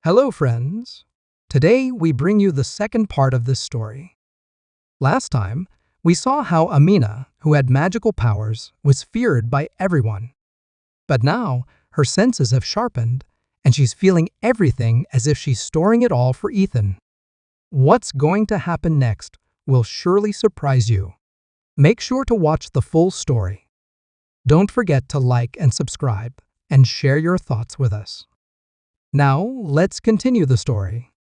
Hello, friends. Today we bring you the second part of this story. Last time, we saw how Amina, who had magical powers, was feared by everyone. But now, her senses have sharpened, and she's feeling everything as if she's storing it all for Ethan. What's going to happen next will surely surprise you. Make sure to watch the full story. Don't forget to like and subscribe, and share your thoughts with us. Now, let's continue the story.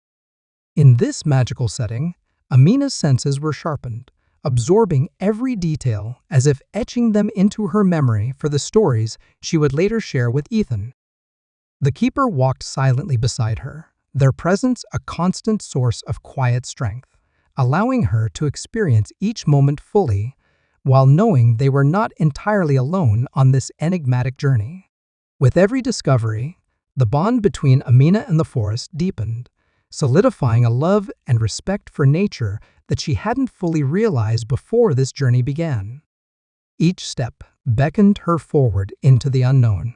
In this magical setting, Amina's senses were sharpened, absorbing every detail as if etching them into her memory for the stories she would later share with Ethan. The keeper walked silently beside her, their presence a constant source of quiet strength, allowing her to experience each moment fully, while knowing they were not entirely alone on this enigmatic journey. With every discovery, the bond between Amina and the forest deepened, solidifying a love and respect for nature that she hadn't fully realized before this journey began. Each step beckoned her forward into the unknown,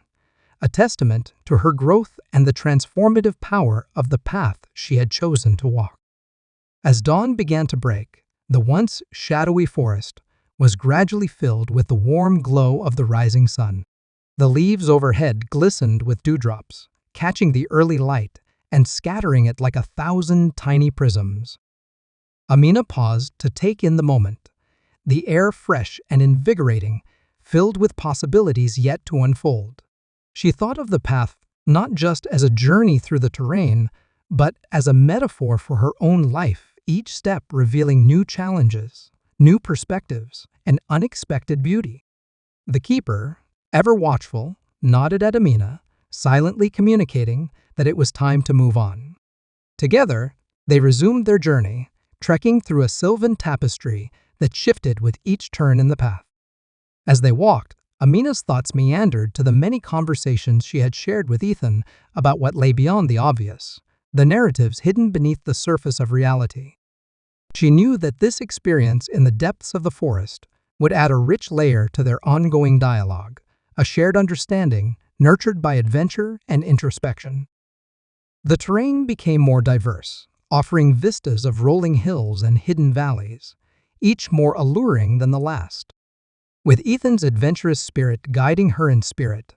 a testament to her growth and the transformative power of the path she had chosen to walk. As dawn began to break, the once shadowy forest was gradually filled with the warm glow of the rising sun. The leaves overhead glistened with dewdrops, catching the early light and scattering it like 1,000 tiny prisms. Amina paused to take in the moment, the air fresh and invigorating, filled with possibilities yet to unfold. She thought of the path not just as a journey through the terrain, but as a metaphor for her own life, each step revealing new challenges, new perspectives, and unexpected beauty. The keeper, ever watchful, nodded at Amina, silently communicating that it was time to move on. Together, they resumed their journey, trekking through a sylvan tapestry that shifted with each turn in the path. As they walked, Amina's thoughts meandered to the many conversations she had shared with Ethan about what lay beyond the obvious, the narratives hidden beneath the surface of reality. She knew that this experience in the depths of the forest would add a rich layer to their ongoing dialogue, a shared understanding nurtured by adventure and introspection. The terrain became more diverse, offering vistas of rolling hills and hidden valleys, each more alluring than the last. With Ethan's adventurous spirit guiding her in spirit,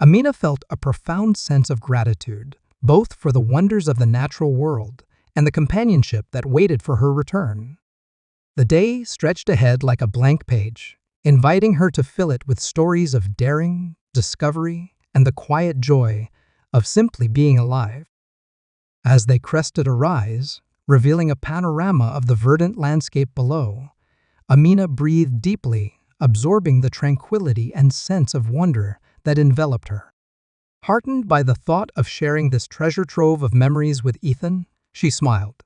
Amina felt a profound sense of gratitude, both for the wonders of the natural world and the companionship that waited for her return. The day stretched ahead like a blank page, inviting her to fill it with stories of daring, discovery, and the quiet joy of simply being alive. As they crested a rise, revealing a panorama of the verdant landscape below, Amina breathed deeply, absorbing the tranquility and sense of wonder that enveloped her. Heartened by the thought of sharing this treasure trove of memories with Ethan, she smiled,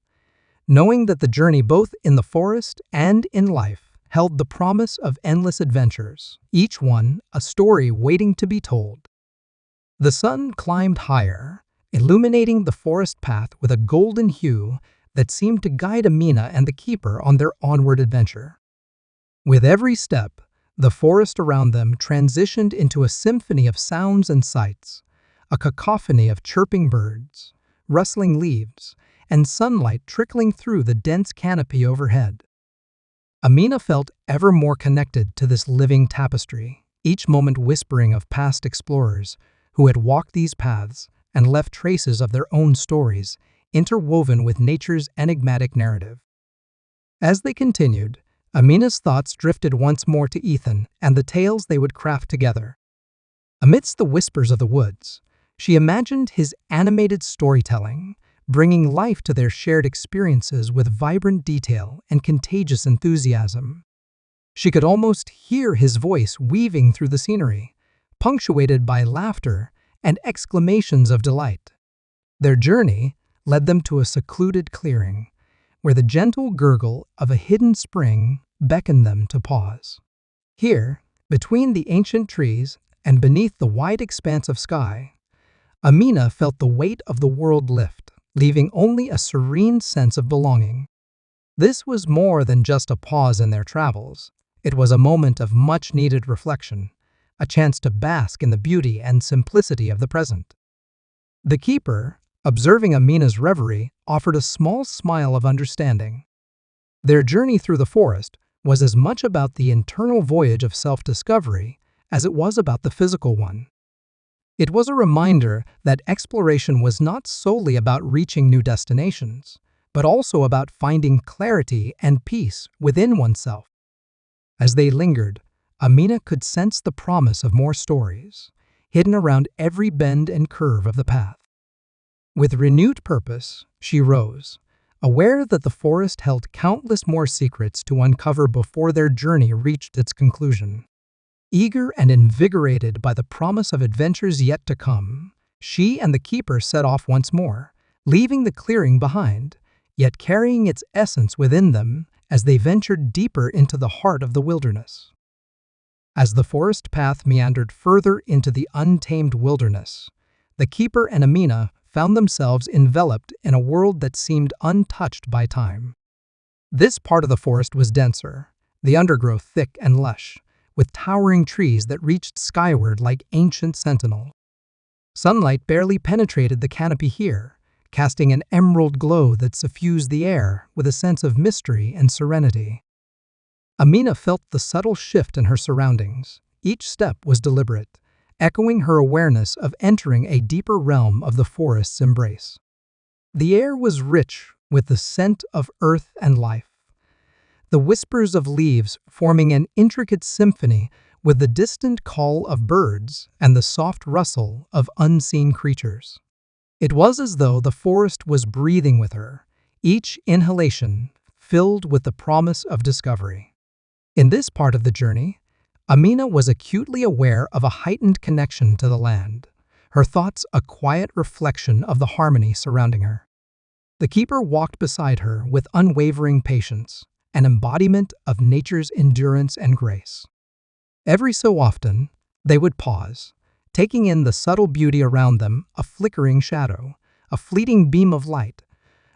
knowing that the journey both in the forest and in life held the promise of endless adventures, each one a story waiting to be told. The sun climbed higher, illuminating the forest path with a golden hue that seemed to guide Amina and the keeper on their onward adventure. With every step, the forest around them transitioned into a symphony of sounds and sights, a cacophony of chirping birds, rustling leaves, and sunlight trickling through the dense canopy overhead. Amina felt ever more connected to this living tapestry, each moment whispering of past explorers who had walked these paths and left traces of their own stories, interwoven with nature's enigmatic narrative. As they continued, Amina's thoughts drifted once more to Ethan and the tales they would craft together. Amidst the whispers of the woods, she imagined his animated storytelling, bringing life to their shared experiences with vibrant detail and contagious enthusiasm. She could almost hear his voice weaving through the scenery, punctuated by laughter and exclamations of delight. Their journey led them to a secluded clearing, where the gentle gurgle of a hidden spring beckoned them to pause. Here, between the ancient trees and beneath the wide expanse of sky, Amina felt the weight of the world lift, leaving only a serene sense of belonging. This was more than just a pause in their travels. It was a moment of much-needed reflection, a chance to bask in the beauty and simplicity of the present. The keeper, Observing Amina's reverie offered a small smile of understanding. Their journey through the forest was as much about the internal voyage of self-discovery as it was about the physical one. It was a reminder that exploration was not solely about reaching new destinations, but also about finding clarity and peace within oneself. As they lingered, Amina could sense the promise of more stories, hidden around every bend and curve of the path. With renewed purpose, she rose, aware that the forest held countless more secrets to uncover before their journey reached its conclusion. Eager and invigorated by the promise of adventures yet to come, she and the keeper set off once more, leaving the clearing behind, yet carrying its essence within them as they ventured deeper into the heart of the wilderness. As the forest path meandered further into the untamed wilderness, the keeper and Amina found themselves enveloped in a world that seemed untouched by time. This part of the forest was denser, the undergrowth thick and lush, with towering trees that reached skyward like ancient sentinels. Sunlight barely penetrated the canopy here, casting an emerald glow that suffused the air with a sense of mystery and serenity. Amina felt the subtle shift in her surroundings. Each step was deliberate, echoing her awareness of entering a deeper realm of the forest's embrace. The air was rich with the scent of earth and life, the whispers of leaves forming an intricate symphony with the distant call of birds and the soft rustle of unseen creatures. It was as though the forest was breathing with her, each inhalation filled with the promise of discovery. In this part of the journey, Amina was acutely aware of a heightened connection to the land, her thoughts a quiet reflection of the harmony surrounding her. The keeper walked beside her with unwavering patience, an embodiment of nature's endurance and grace. Every so often, they would pause, taking in the subtle beauty around them, a flickering shadow, a fleeting beam of light,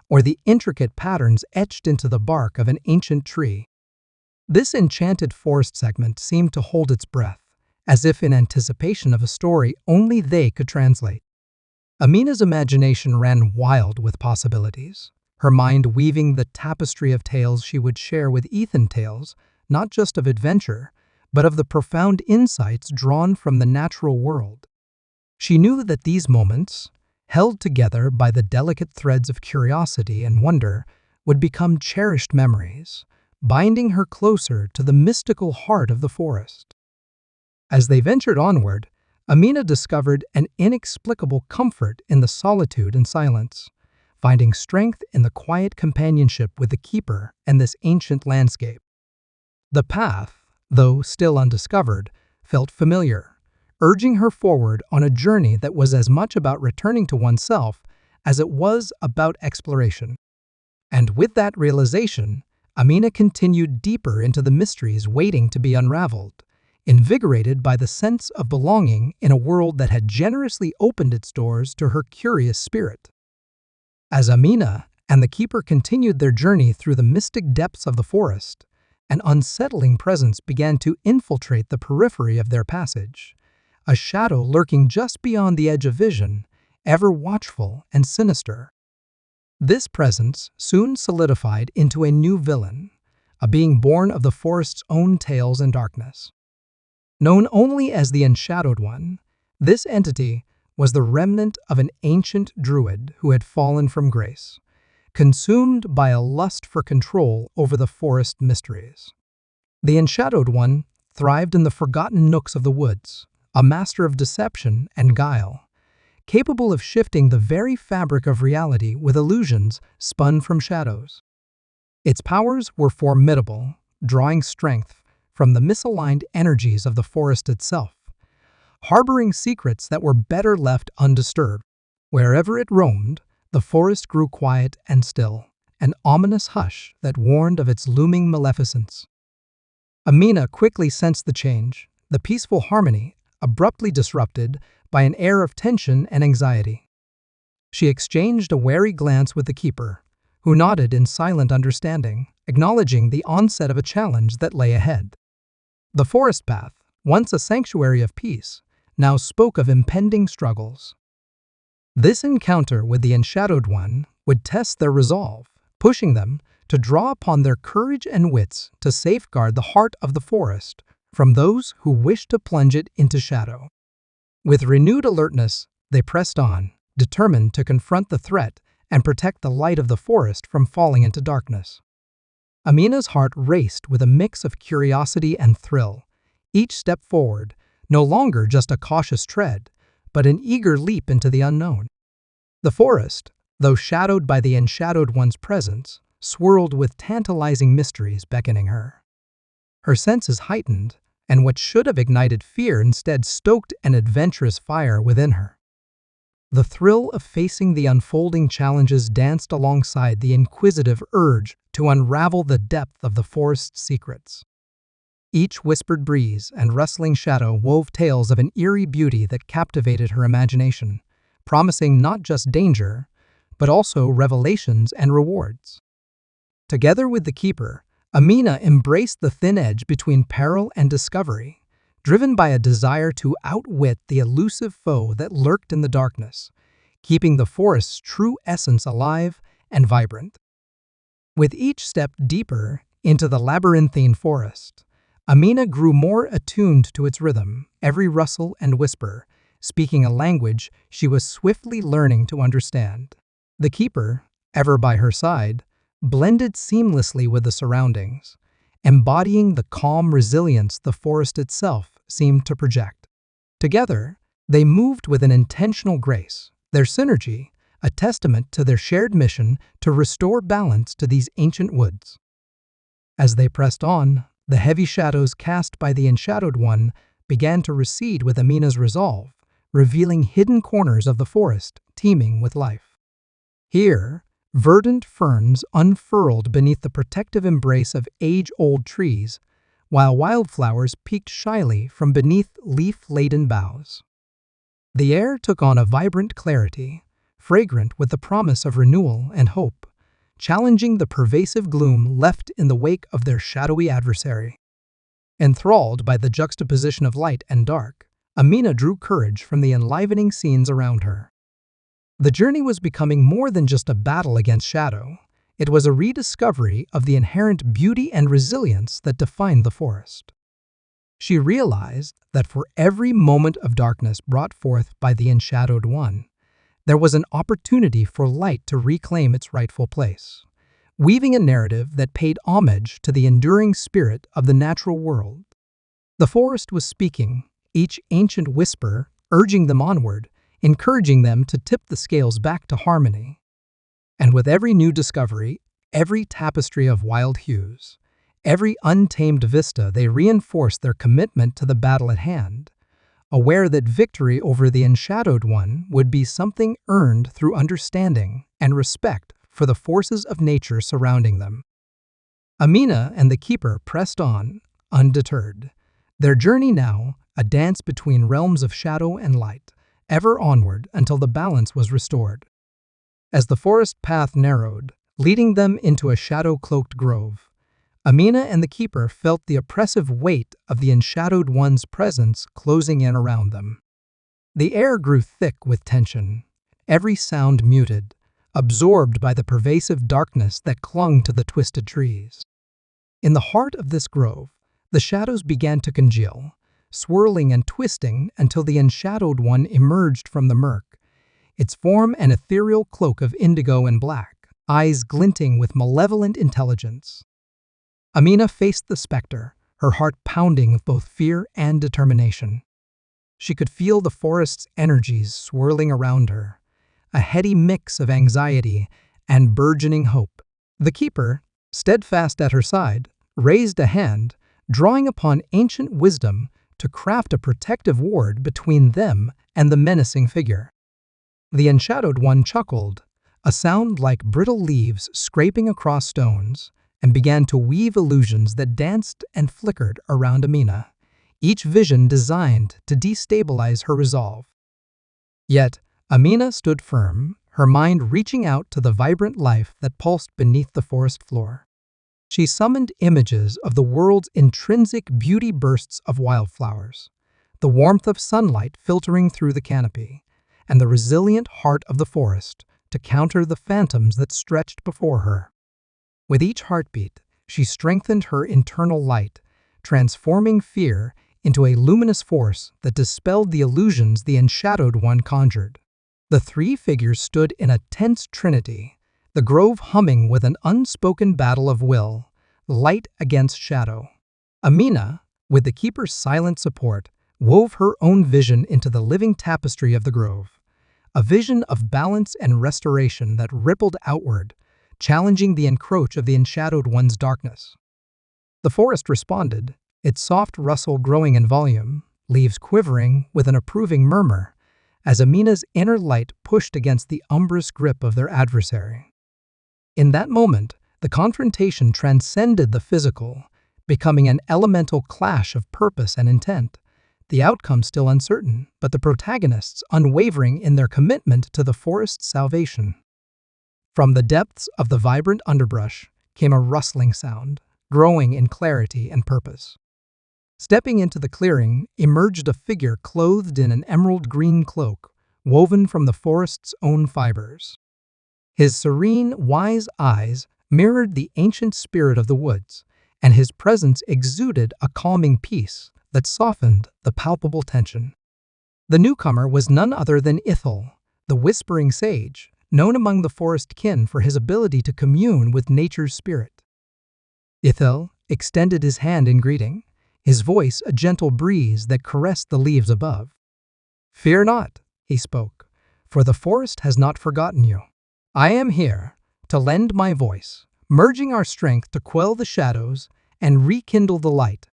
or the intricate patterns etched into the bark of an ancient tree. This enchanted forest segment seemed to hold its breath, as if in anticipation of a story only they could translate. Amina's imagination ran wild with possibilities, her mind weaving the tapestry of tales she would share with Ethan, tales not just of adventure, but of the profound insights drawn from the natural world. She knew that these moments, held together by the delicate threads of curiosity and wonder, would become cherished memories, binding her closer to the mystical heart of the forest. As they ventured onward, Amina discovered an inexplicable comfort in the solitude and silence, finding strength in the quiet companionship with the keeper and this ancient landscape. The path, though still undiscovered, felt familiar, urging her forward on a journey that was as much about returning to oneself as it was about exploration. And with that realization, Amina continued deeper into the mysteries waiting to be unraveled, invigorated by the sense of belonging in a world that had generously opened its doors to her curious spirit. As Amina and the keeper continued their journey through the mystic depths of the forest, an unsettling presence began to infiltrate the periphery of their passage, a shadow lurking just beyond the edge of vision, ever watchful and sinister. This presence soon solidified into a new villain, a being born of the forest's own tales and darkness. Known only as the Unshadowed One, this entity was the remnant of an ancient druid who had fallen from grace, consumed by a lust for control over the forest mysteries. The Unshadowed One thrived in the forgotten nooks of the woods, a master of deception and guile, capable of shifting the very fabric of reality with illusions spun from shadows. Its powers were formidable, drawing strength from the misaligned energies of the forest itself, harboring secrets that were better left undisturbed. Wherever it roamed, the forest grew quiet and still, an ominous hush that warned of its looming maleficence. Amina quickly sensed the change, the peaceful harmony abruptly disrupted by an air of tension and anxiety. She exchanged a wary glance with the keeper, who nodded in silent understanding, acknowledging the onset of a challenge that lay ahead. The forest path, once a sanctuary of peace, now spoke of impending struggles. This encounter with the Enshadowed One would test their resolve, pushing them to draw upon their courage and wits to safeguard the heart of the forest from those who wished to plunge it into shadow. With renewed alertness, they pressed on, determined to confront the threat and protect the light of the forest from falling into darkness. Amina's heart raced with a mix of curiosity and thrill, each step forward no longer just a cautious tread, but an eager leap into the unknown. The forest, though shadowed by the Enshadowed One's presence, swirled with tantalizing mysteries beckoning her. Her senses heightened, and what should have ignited fear instead stoked an adventurous fire within her. The thrill of facing the unfolding challenges danced alongside the inquisitive urge to unravel the depth of the forest's secrets. Each whispered breeze and rustling shadow wove tales of an eerie beauty that captivated her imagination, promising not just danger, but also revelations and rewards. Together with the keeper, Amina embraced the thin edge between peril and discovery, driven by a desire to outwit the elusive foe that lurked in the darkness, keeping the forest's true essence alive and vibrant. With each step deeper into the labyrinthine forest, Amina grew more attuned to its rhythm, every rustle and whisper, speaking a language she was swiftly learning to understand. The keeper, ever by her side, blended seamlessly with the surroundings, embodying the calm resilience the forest itself seemed to project. Together, they moved with an intentional grace, their synergy a testament to their shared mission to restore balance to these ancient woods. As they pressed on, the heavy shadows cast by the Enshadowed One began to recede with Amina's resolve, revealing hidden corners of the forest teeming with life. Here, verdant ferns unfurled beneath the protective embrace of age-old trees, while wildflowers peeked shyly from beneath leaf-laden boughs. The air took on a vibrant clarity, fragrant with the promise of renewal and hope, challenging the pervasive gloom left in the wake of their shadowy adversary. Enthralled by the juxtaposition of light and dark, Amina drew courage from the enlivening scenes around her. The journey was becoming more than just a battle against shadow. It was a rediscovery of the inherent beauty and resilience that defined the forest. She realized that for every moment of darkness brought forth by the Enshadowed One, there was an opportunity for light to reclaim its rightful place, weaving a narrative that paid homage to the enduring spirit of the natural world. The forest was speaking, each ancient whisper urging them onward, encouraging them to tip the scales back to harmony. And with every new discovery, every tapestry of wild hues, every untamed vista, they reinforced their commitment to the battle at hand, aware that victory over the Enshadowed One would be something earned through understanding and respect for the forces of nature surrounding them. Amina and the keeper pressed on, undeterred, their journey now a dance between realms of shadow and light, ever onward until the balance was restored. As the forest path narrowed, leading them into a shadow-cloaked grove, Amina and the keeper felt the oppressive weight of the Enshadowed One's presence closing in around them. The air grew thick with tension, every sound muted, absorbed by the pervasive darkness that clung to the twisted trees. In the heart of this grove, the shadows began to congeal, swirling and twisting until the Enshadowed One emerged from the murk, its form an ethereal cloak of indigo and black, eyes glinting with malevolent intelligence. Amina faced the specter, her heart pounding with both fear and determination. She could feel the forest's energies swirling around her, a heady mix of anxiety and burgeoning hope. The keeper, steadfast at her side, raised a hand, drawing upon ancient wisdom to craft a protective ward between them and the menacing figure. The Enshadowed One chuckled, a sound like brittle leaves scraping across stones, and began to weave illusions that danced and flickered around Amina, each vision designed to destabilize her resolve. Yet, Amina stood firm, her mind reaching out to the vibrant life that pulsed beneath the forest floor. She summoned images of the world's intrinsic beauty, bursts of wildflowers, the warmth of sunlight filtering through the canopy, and the resilient heart of the forest to counter the phantoms that stretched before her. With each heartbeat, she strengthened her internal light, transforming fear into a luminous force that dispelled the illusions the Enshadowed One conjured. The three figures stood in a tense trinity, the grove humming with an unspoken battle of will, light against shadow. Amina, with the keeper's silent support, wove her own vision into the living tapestry of the grove, a vision of balance and restoration that rippled outward, challenging the encroach of the Enshadowed One's darkness. The forest responded, its soft rustle growing in volume, leaves quivering with an approving murmur, as Amina's inner light pushed against the umbrous grip of their adversary. In that moment, the confrontation transcended the physical, becoming an elemental clash of purpose and intent, the outcome still uncertain, but the protagonists unwavering in their commitment to the forest's salvation. From the depths of the vibrant underbrush came a rustling sound, growing in clarity and purpose. Stepping into the clearing emerged a figure clothed in an emerald-green cloak, woven from the forest's own fibers. His serene, wise eyes mirrored the ancient spirit of the woods, and his presence exuded a calming peace that softened the palpable tension. The newcomer was none other than Ithil, the whispering sage, known among the forest kin for his ability to commune with nature's spirit. Ithil extended his hand in greeting, his voice a gentle breeze that caressed the leaves above. "Fear not," he spoke, "for the forest has not forgotten you. I am here to lend my voice, merging our strength to quell the shadows and rekindle the light."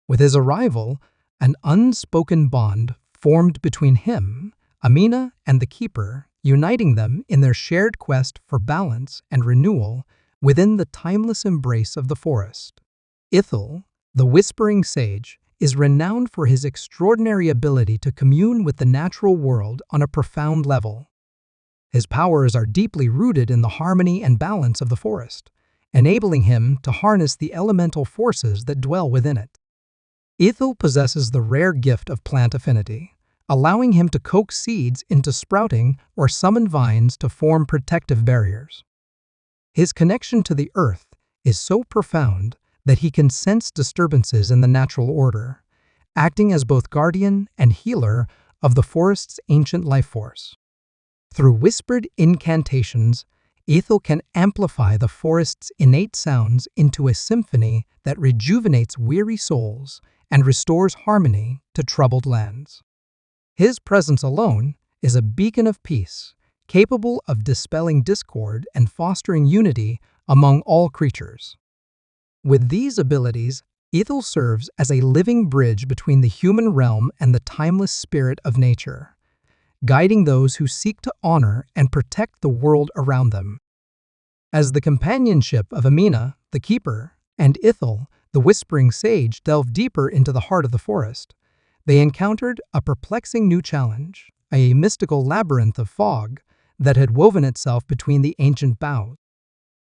With his arrival, an unspoken bond formed between him, Amina, and the keeper, uniting them in their shared quest for balance and renewal within the timeless embrace of the forest. Ithil, the whispering sage, is renowned for his extraordinary ability to commune with the natural world on a profound level. His powers are deeply rooted in the harmony and balance of the forest, enabling him to harness the elemental forces that dwell within it. Ithil possesses the rare gift of plant affinity, allowing him to coax seeds into sprouting or summon vines to form protective barriers. His connection to the earth is so profound that he can sense disturbances in the natural order, acting as both guardian and healer of the forest's ancient life force. Through whispered incantations, Ithil can amplify the forest's innate sounds into a symphony that rejuvenates weary souls and restores harmony to troubled lands. His presence alone is a beacon of peace, capable of dispelling discord and fostering unity among all creatures. With these abilities, Ithil serves as a living bridge between the human realm and the timeless spirit of nature, guiding those who seek to honor and protect the world around them. As the companionship of Amina, the keeper, and Ithil, the whispering sage, delved deeper into the heart of the forest, they encountered a perplexing new challenge, a mystical labyrinth of fog that had woven itself between the ancient boughs.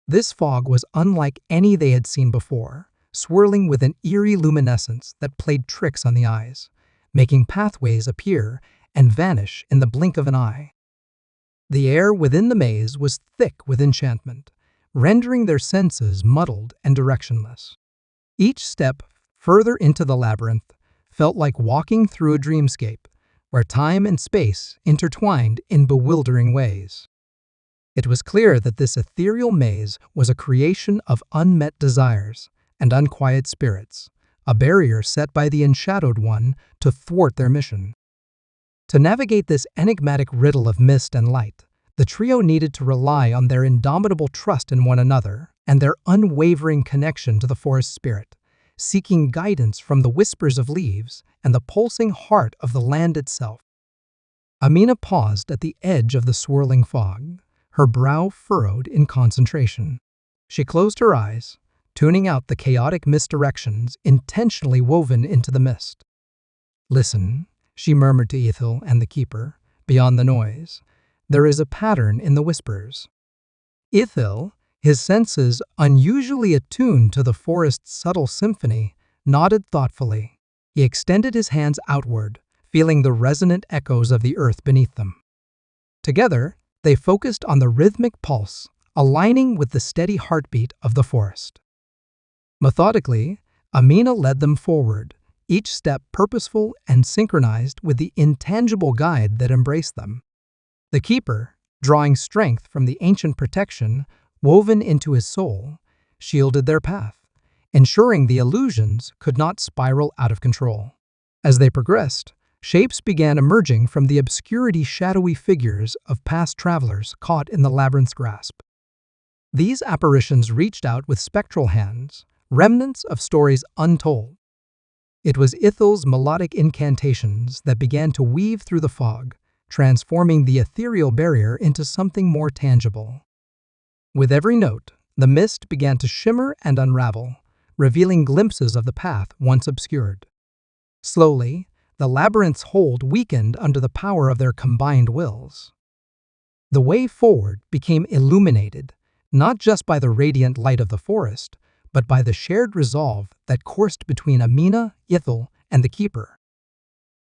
This fog was unlike any they had seen before, swirling with an eerie luminescence that played tricks on the eyes, making pathways appear and vanish in the blink of an eye. The air within the maze was thick with enchantment, rendering their senses muddled and directionless. Each step further into the labyrinth felt like walking through a dreamscape, where time and space intertwined in bewildering ways. It was clear that this ethereal maze was a creation of unmet desires and unquiet spirits, a barrier set by the Enshadowed One to thwart their mission. To navigate this enigmatic riddle of mist and light, the trio needed to rely on their indomitable trust in one another and their unwavering connection to the forest spirit, seeking guidance from the whispers of leaves and the pulsing heart of the land itself. Amina paused at the edge of the swirling fog, her brow furrowed in concentration. She closed her eyes, tuning out the chaotic misdirections intentionally woven into the mist. "Listen," she murmured to Ithil and the keeper, beyond the noise. "There is a pattern in the whispers." Ithil, his senses unusually attuned to the forest's subtle symphony, nodded thoughtfully. He extended his hands outward, feeling the resonant echoes of the earth beneath them. Together, they focused on the rhythmic pulse, aligning with the steady heartbeat of the forest. Methodically, Amina led them forward, each step purposeful and synchronized with the intangible guide that embraced them. The keeper, drawing strength from the ancient protection woven into his soul, shielded their path, ensuring the illusions could not spiral out of control. As they progressed, shapes began emerging from the obscurity, shadowy figures of past travelers caught in the labyrinth's grasp. These apparitions reached out with spectral hands, remnants of stories untold. It was Ithel's melodic incantations that began to weave through the fog, transforming the ethereal barrier into something more tangible. With every note, the mist began to shimmer and unravel, revealing glimpses of the path once obscured. Slowly, the labyrinth's hold weakened under the power of their combined wills. The way forward became illuminated, not just by the radiant light of the forest, but by the shared resolve that coursed between Amina, Ithel, and the keeper.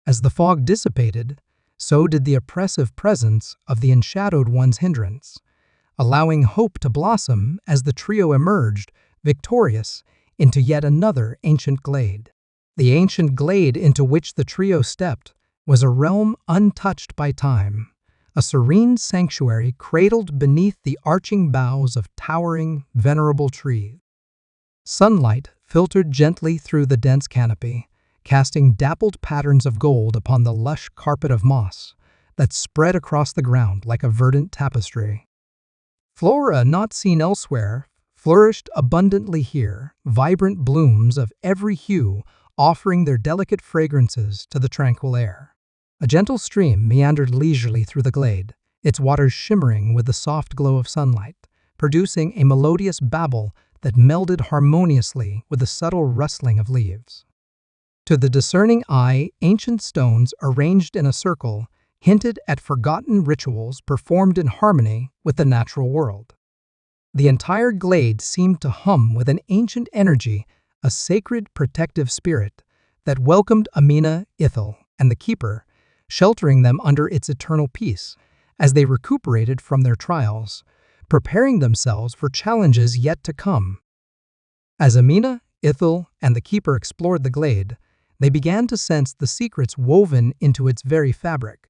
As the fog dissipated, so did the oppressive presence of the enshadowed one's hindrance, allowing hope to blossom as the trio emerged, victorious, into yet another ancient glade. The ancient glade into which the trio stepped was a realm untouched by time, a serene sanctuary cradled beneath the arching boughs of towering, venerable trees. Sunlight filtered gently through the dense canopy, casting dappled patterns of gold upon the lush carpet of moss that spread across the ground like a verdant tapestry. Flora not seen elsewhere flourished abundantly here, vibrant blooms of every hue offering their delicate fragrances to the tranquil air. A gentle stream meandered leisurely through the glade, its waters shimmering with the soft glow of sunlight, producing a melodious babble that melded harmoniously with the subtle rustling of leaves. To the discerning eye, ancient stones arranged in a circle hinted at forgotten rituals performed in harmony with the natural world. The entire glade seemed to hum with an ancient energy, a sacred protective spirit that welcomed Amina, Ithel, and the keeper, sheltering them under its eternal peace as they recuperated from their trials, preparing themselves for challenges yet to come. As Amina, Ithel, and the keeper explored the glade, they began to sense the secrets woven into its very fabric.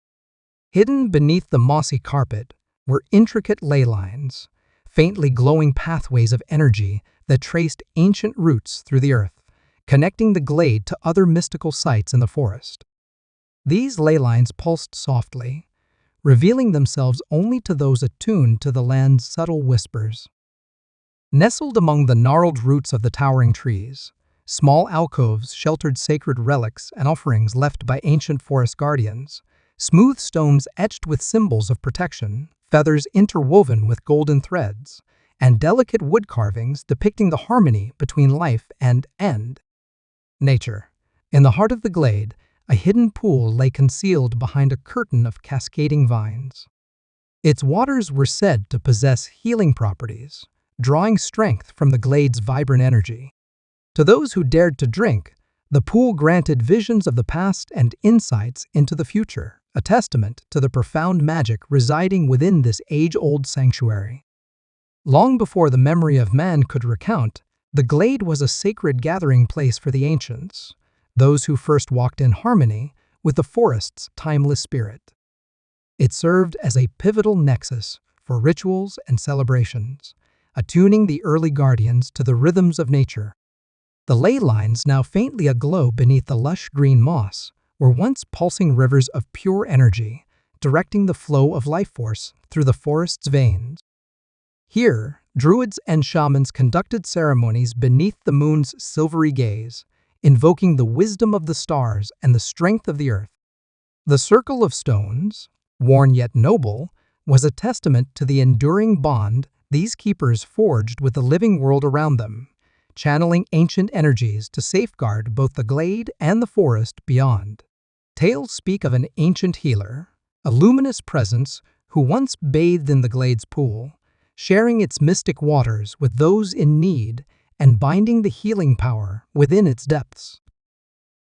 Hidden beneath the mossy carpet were intricate ley lines, faintly glowing pathways of energy that traced ancient roots through the earth, connecting the glade to other mystical sites in the forest. These ley lines pulsed softly, revealing themselves only to those attuned to the land's subtle whispers. Nestled among the gnarled roots of the towering trees, small alcoves sheltered sacred relics and offerings left by ancient forest guardians, smooth stones etched with symbols of protection, feathers interwoven with golden threads, and delicate wood carvings depicting the harmony between life and end. Nature. In the heart of the glade, a hidden pool lay concealed behind a curtain of cascading vines. Its waters were said to possess healing properties, drawing strength from the glade's vibrant energy. To those who dared to drink, the pool granted visions of the past and insights into the future, a testament to the profound magic residing within this age-old sanctuary. Long before the memory of man could recount, the glade was a sacred gathering place for the ancients, those who first walked in harmony with the forest's timeless spirit. It served as a pivotal nexus for rituals and celebrations, attuning the early guardians to the rhythms of nature. The ley lines, now faintly aglow beneath the lush green moss, were once pulsing rivers of pure energy, directing the flow of life force through the forest's veins. Here, druids and shamans conducted ceremonies beneath the moon's silvery gaze, invoking the wisdom of the stars and the strength of the earth. The circle of stones, worn yet noble, was a testament to the enduring bond these keepers forged with the living world around them, channeling ancient energies to safeguard both the glade and the forest beyond. Tales speak of an ancient healer, a luminous presence who once bathed in the glade's pool, sharing its mystic waters with those in need and binding the healing power within its depths.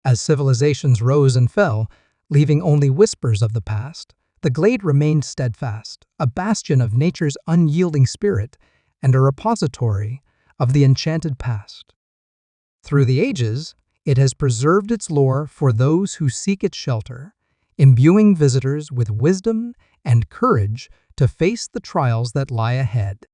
As civilizations rose and fell, leaving only whispers of the past, The glade remained steadfast, a bastion of nature's unyielding spirit and a repository of the enchanted past. Through the ages, it has preserved its lore for those who seek its shelter, imbuing visitors with wisdom and courage to face the trials that lie ahead.